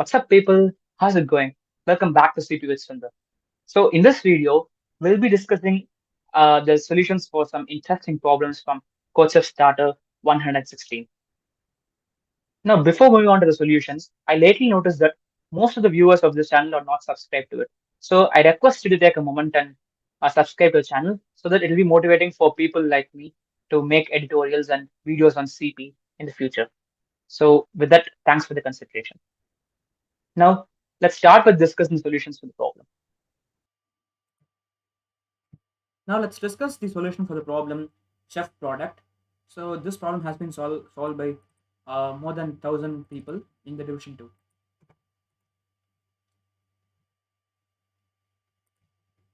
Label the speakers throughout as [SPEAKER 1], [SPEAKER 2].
[SPEAKER 1] What's up, people? How's it going? Welcome back to CP with Sundar. So, in this video, we'll be discussing the solutions for some interesting problems from CodeChef Starter 116. Now, before moving on to the solutions, I lately noticed that most of the viewers of this channel are not subscribed to it. So, I request you to take a moment and subscribe to the channel so that it will be motivating for people like me to make editorials and videos on CP in the future. So, with that, thanks for the consideration. Now, let's start with discussing solutions to the problem.
[SPEAKER 2] Now let's discuss the solution for the problem chef product. So this problem has been solved by more than 1,000 people in the division 2.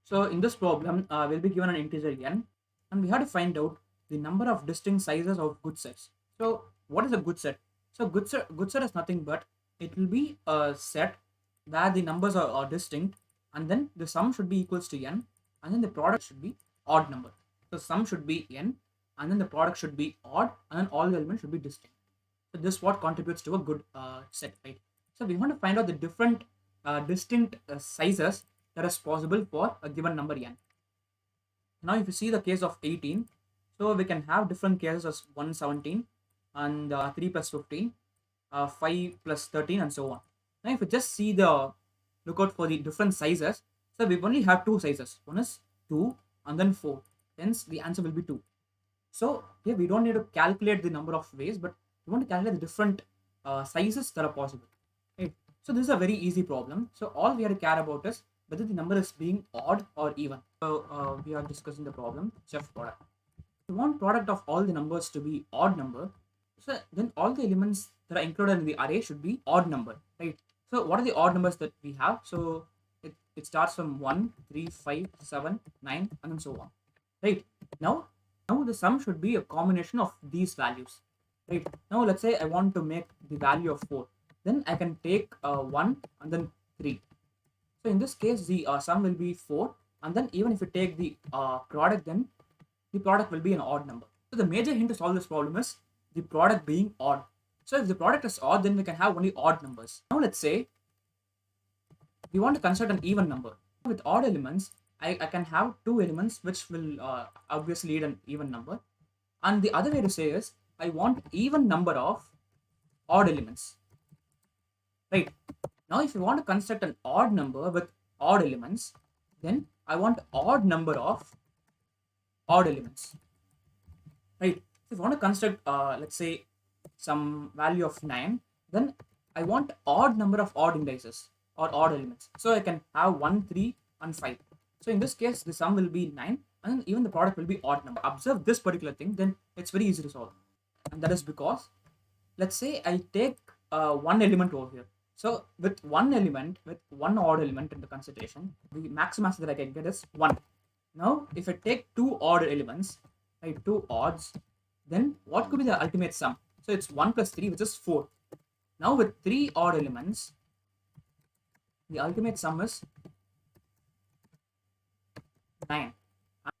[SPEAKER 2] So in this problem, we'll be given an integer n, and we have to find out the number of distinct sizes of good sets. So what is a good set? So good set is nothing but it will be a set where the numbers are distinct, and then the sum should be equals to n, and then the product should be odd number. So sum should be n, and then the product should be odd, and then all the elements should be distinct. So this what contributes to a good set, right? So we want to find out the different distinct sizes that is possible for a given number n. Now if you see the case of 18, so we can have different cases as 117 and 3 plus 15, 5 plus 13 and so on. Now if you just see the look out for the different sizes, so we only have two sizes. One is 2 and then 4. Hence the answer will be 2. So here we don't need to calculate the number of ways, but we want to calculate the different sizes that are possible. Right? So this is a very easy problem. So all we have to care about is whether the number is being odd or even. So we are discussing the problem chef product. We want product of all the numbers to be odd number. So then all the elements that are included in the array should be odd number, right? So what are the odd numbers that we have? So it starts from 1, 3, 5, 7, 9, and then so on, right? Now the sum should be a combination of these values, right? Now let's say I want to make the value of 4, then I can take 1 and then 3. So in this case the sum will be 4, and then even if you take the product, then the product will be an odd number. So the major hint to solve this problem is the product being odd. So if the product is odd, then we can have only odd numbers. Now let's say we want to construct an even number. With odd elements, I can have two elements which will obviously lead an even number. And the other way to say is I want even number of odd elements. Right. Now if you want to construct an odd number with odd elements, then I want odd number of odd elements. Right. If you want to construct let's say some value of 9, then I want odd number of odd indices or odd elements. So I can have 1, 3 and 5. So in this case the sum will be 9, and even the product will be odd number. Observe this particular thing, then it's very easy to solve. And that is because let's say I take one element over here. So with one element, with one odd element into consideration, the maximum answer that I can get is 1. Now if I take two odd elements, right, two odds, then what could be the ultimate sum? So it's 1 plus 3, which is 4. Now with 3 odd elements, the ultimate sum is 9.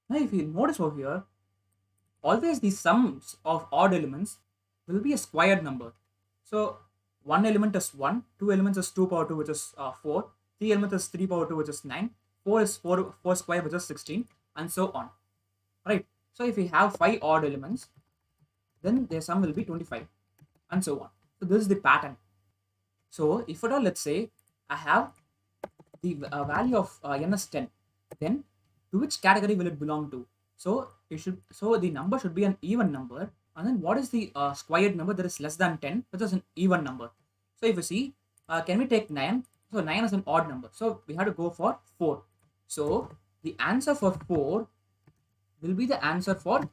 [SPEAKER 2] Now if you notice over here, always the sums of odd elements will be a squared number. So one element is 1, two elements is 2 power 2, which is 4, 3 elements is 3 power 2, which is 9, 4 is 4 square, which is 16, and so on. Right. So if we have 5 odd elements, then their sum will be 25, and so on. So this is the pattern. So if at all, let's say I have the value of n is 10, then to which category will it belong to? So the number should be an even number, and then what is the squared number that is less than 10, which is an even number? So if you see, can we take 9? So 9 is an odd number, so we have to go for 4. So the answer for 4 will be the answer for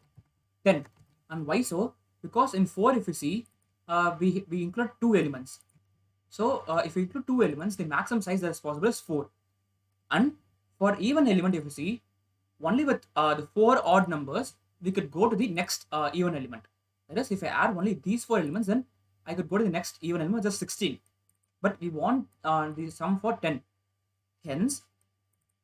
[SPEAKER 2] 10. And why so? Because in 4, if you see, we include two elements. So if we include two elements, the maximum size that is possible is 4. And for even element, if you see, only with the 4 odd numbers, we could go to the next even element. That is, if I add only these 4 elements, then I could go to the next even element, just 16. But we want the sum for 10. Hence,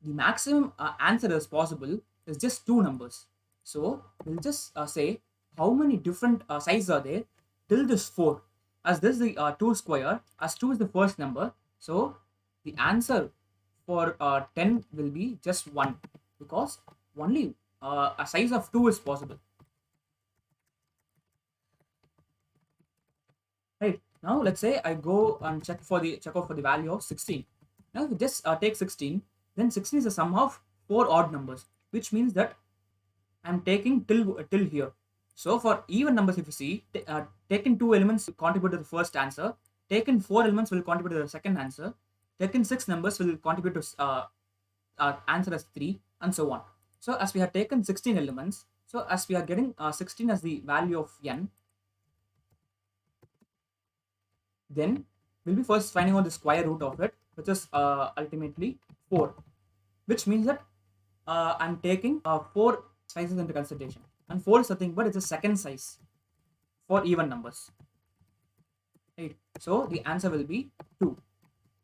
[SPEAKER 2] the maximum answer that is possible is just two numbers. So we'll just say how many different sizes are there till this 4. As this is the 2 square, as 2 is the first number, So the answer for 10 will be just 1, because only a size of 2 is possible. Right, now let's say I go and check out for the value of 16. Now if you just take 16, then 16 is a sum of 4 odd numbers, which means that I'm taking till here. So for even numbers, if you see, taken 2 elements will contribute to the first answer, taken 4 elements will contribute to the second answer, taken 6 numbers will contribute to answer as 3, and so on. So as we have taken 16 elements, so as we are getting 16 as the value of n, then we'll be first finding out the square root of it, which is ultimately 4, which means that I'm taking 4 sizes into consideration, and 4 is nothing but it's a second size for even numbers, right? So the answer will be 2.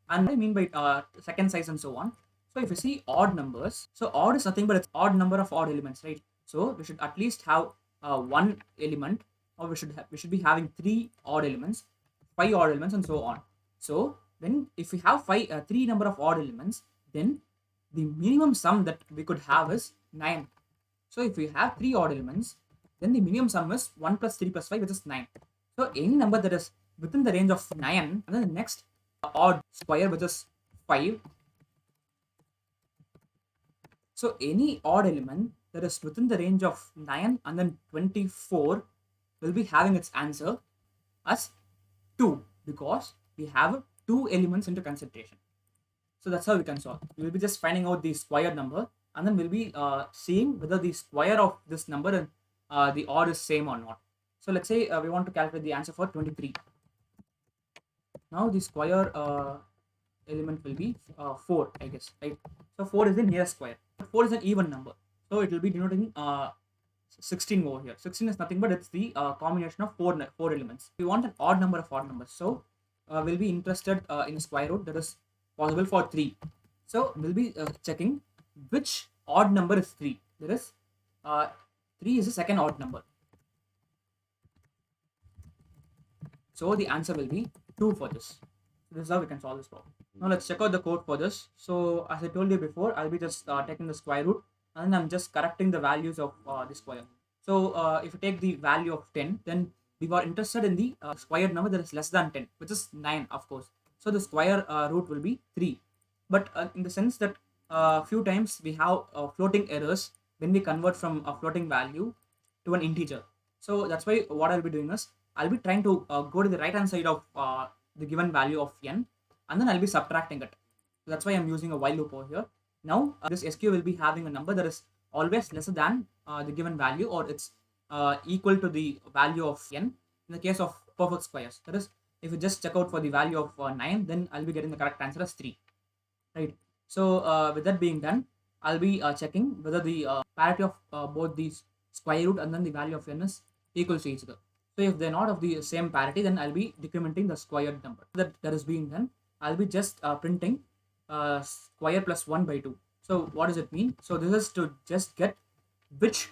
[SPEAKER 2] And what I mean by second size and so on. So if you see odd numbers, so odd is nothing but it's odd number of odd elements, right? So we should at least have one element, or we should be having 3 odd elements, 5 odd elements, and so on. So when if we have 3 number of odd elements, then the minimum sum that we could have is 9. So if we have 3 odd elements, then the minimum sum is 1 plus 3 plus 5, which is 9. So any number that is within the range of 9, and then the next odd square, which is 5. So any odd element that is within the range of 9 and then 24 will be having its answer as 2, because we have 2 elements into consideration. So that's how we can solve. We will be just finding out the square number, and then we'll be seeing whether the square of this number and the odd is same or not. So let's say we want to calculate the answer for 23. Now the square element will be 4, I guess, right? So 4 is the nearest square. 4 is an even number, so it will be denoting 16 over here. 16 is nothing but it's the combination of 4 elements. We want an odd number of odd numbers, so we'll be interested in square root that is possible for 3. So we'll be checking which odd number is 3. There is 3 is the second odd number, so the answer will be 2 for this. This is how we can solve this problem. Now let's check out the code for this. So as I told you before, I'll be just taking the square root, and I'm just correcting the values of the square. So if you take the value of 10, then we were interested in the squared number that is less than 10, which is 9, of course. So the square root will be 3. But in the sense that few times we have floating errors when we convert from a floating value to an integer. So that's why what I'll be doing is I'll be trying to go to the right hand side of the given value of n, and then I'll be subtracting it. So that's why I'm using a while loop over here. Now this SQ will be having a number that is always lesser than the given value, or it's equal to the value of n in the case of perfect squares. That is, if you just check out for the value of 9, then I'll be getting the correct answer as 3, right? So with that being done, I'll be checking whether the parity of both these square root and then the value of n is equal to each other. So if they're not of the same parity, then I'll be decrementing the squared number. That is being done, I'll be just printing square plus 1 by 2. So what does it mean? So this is to just get which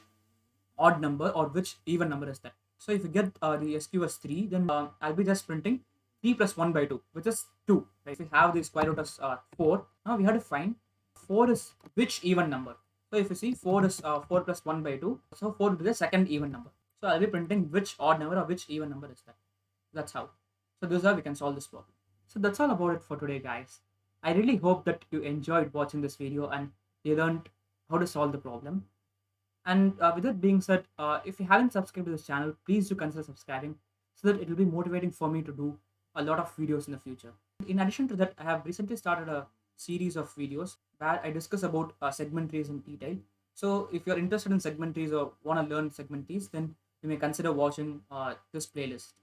[SPEAKER 2] odd number or which even number is that. So if you get the SQ as 3, then I'll be just printing 3 plus 1 by 2, which is 2. Right? If we have the square root as 4, now we have to find 4 is which even number. So if you see 4 is 4 plus 1 by 2, so 4 will be the second even number. So I'll be printing which odd number or which even number is that. That's how. So this is how we can solve this problem. So that's all about it for today, guys. I really hope that you enjoyed watching this video and you learned how to solve the problem. And with that being said, if you haven't subscribed to this channel, please do consider subscribing so that it will be motivating for me to do a lot of videos in the future. In addition to that, I have recently started a series of videos where I discuss about segment trees in detail. So if you're interested in segment trees or want to learn segment trees, then you may consider watching this playlist.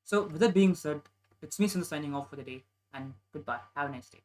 [SPEAKER 2] So with that being said, it's me Sindhu signing off for the day, and goodbye. Have a nice day.